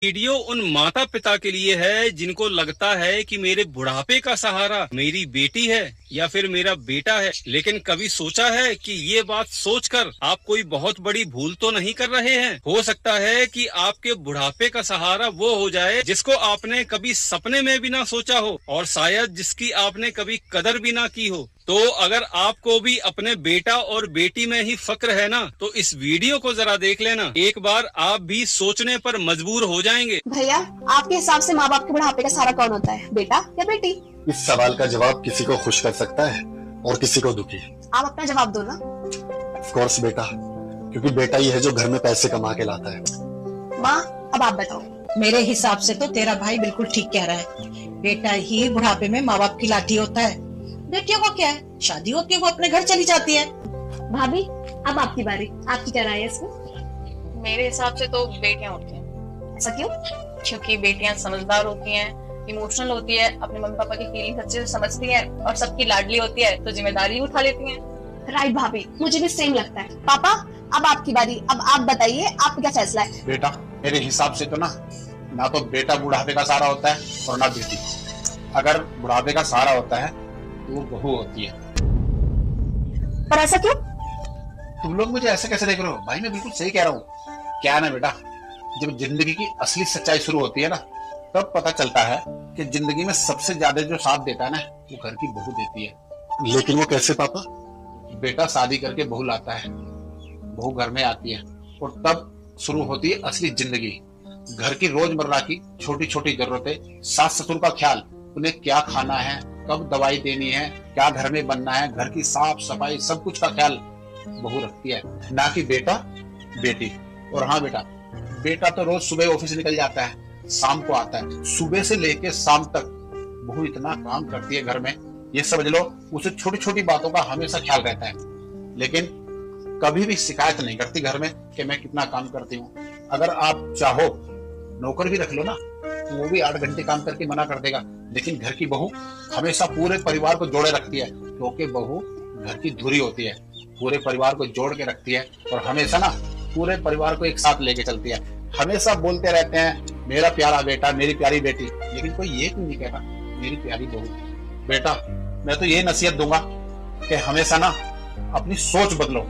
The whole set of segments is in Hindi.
वीडियो उन माता पिता के लिए है जिनको लगता है कि मेरे बुढ़ापे का सहारा मेरी बेटी है या फिर मेरा बेटा है, लेकिन कभी सोचा है कि ये बात सोचकर आप कोई बहुत बड़ी भूल तो नहीं कर रहे हैं। हो सकता है कि आपके बुढ़ापे का सहारा वो हो जाए जिसको आपने कभी सपने में भी ना सोचा हो और शायद जिसकी आपने कभी कदर भी ना की हो। तो अगर आपको भी अपने बेटा और बेटी में ही फक्र है ना, तो इस वीडियो को जरा देख लेना, एक बार आप भी सोचने पर मजबूर हो जाएंगे। भैया, आपके हिसाब से माँ बाप के बुढ़ापे का सहारा कौन होता है, बेटा या बेटी? इस सवाल का जवाब किसी को खुश कर सकता है और किसी को दुखी। आप अपना जवाब दो ना। ऑफ कोर्स बेटा, क्योंकि बेटा ही है जो घर में पैसे कमा के लाता है। माँ, अब आप बताओ। मेरे हिसाब से तो तेरा भाई बिल्कुल ठीक कह रहा है। बेटा ही बुढ़ापे में माँ बाप की लाठी होता है। बेटियों को क्या है, शादी होती है वो अपने घर चली जाती है। भाभी, अब आपकी बारी, आपकी क्या राय है इसमें? मेरे हिसाब से तो बेटियां होती हैं। ऐसा क्यों? क्योंकि बेटियां समझदार होती हैं, इमोशनल होती है, अपने मम्मी पापा की फीलिंग अच्छे से समझती हैं और सबकी लाडली होती है तो जिम्मेदारी उठा लेती हैं। राइट भाभी, मुझे भी सेम लगता है। पापा, अब आपकी बारी, अब आप बताइए आपका क्या फैसला है? बेटा, मेरे हिसाब से तो ना तो बेटा बुढ़ापे का सहारा होता है और ना बेटी। अगर बुढ़ापे का सहारा होता है तो वो बहू होती है। पर ऐसा क्यों? तुम लोग मुझे ऐसे कैसे देख रहे हो? भाई मैं बिल्कुल सही कह रहा हूँ। क्या है ना बेटा, जब जिंदगी की असली सच्चाई शुरू होती है ना, तब पता चलता है कि जिंदगी में सबसे ज्यादा जो साथ देता है ना, वो घर की बहू देती है। लेकिन वो कैसे पापा? बेटा शादी करके बहू लाता है, बहू घर में आती है और तब शुरू होती है असली जिंदगी। घर की रोजमर्रा की छोटी छोटी जरूरतें, सास ससुर का ख्याल, उन्हें क्या खाना है, कब दवाई देनी है, क्या घर में बनना है, घर की साफ सफाई, सब कुछ का ख्याल बहू रखती है, ना कि बेटा बेटी। और हाँ बेटा, बेटा तो रोज सुबह ऑफिस निकल जाता है, शाम को आता है। सुबह से लेके शाम तक बहू इतना काम करती है घर में, ये समझ लो उसे छोटी छोटी बातों का हमेशा ख्याल रहता है। लेकिन कभी भी शिकायत नहीं करती घर में कि मैं कितना काम करती हूँ। अगर आप चाहो नौकर भी रख लो ना, तो वो भी 8 घंटे काम करके मना कर देगा। लेकिन घर की बहू हमेशा पूरे परिवार को जोड़े रखती है, क्योंकि बहू घर की धुरी होती है, पूरे परिवार को जोड़ के रखती है और हमेशा ना पूरे परिवार को एक साथ लेके चलती है। हमेशा बोलते रहते हैं मेरा प्यारा बेटा, मेरी प्यारी बेटी, लेकिन कोई ये क्यों नहीं कहता मेरी प्यारी बहू। बेटा, मैं तो ये नसीहत दूंगा कि हमेशा ना अपनी सोच बदलो,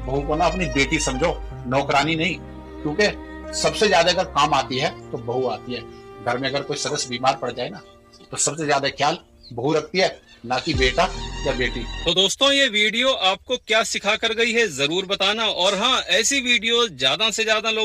बहू को ना अपनी बेटी समझो, नौकरानी नहीं। क्योंकि सबसे ज्यादा अगर काम आती है तो बहू आती है। घर में अगर कोई सदस्य बीमार पड़ जाए ना, तो सबसे ज्यादा ख्याल बहू रखती है, ना कि बेटा या बेटी। तो दोस्तों, ये वीडियो आपको क्या सिखा कर गई है जरूर बताना, और हाँ, ऐसी वीडियो ज्यादा से ज्यादा लोग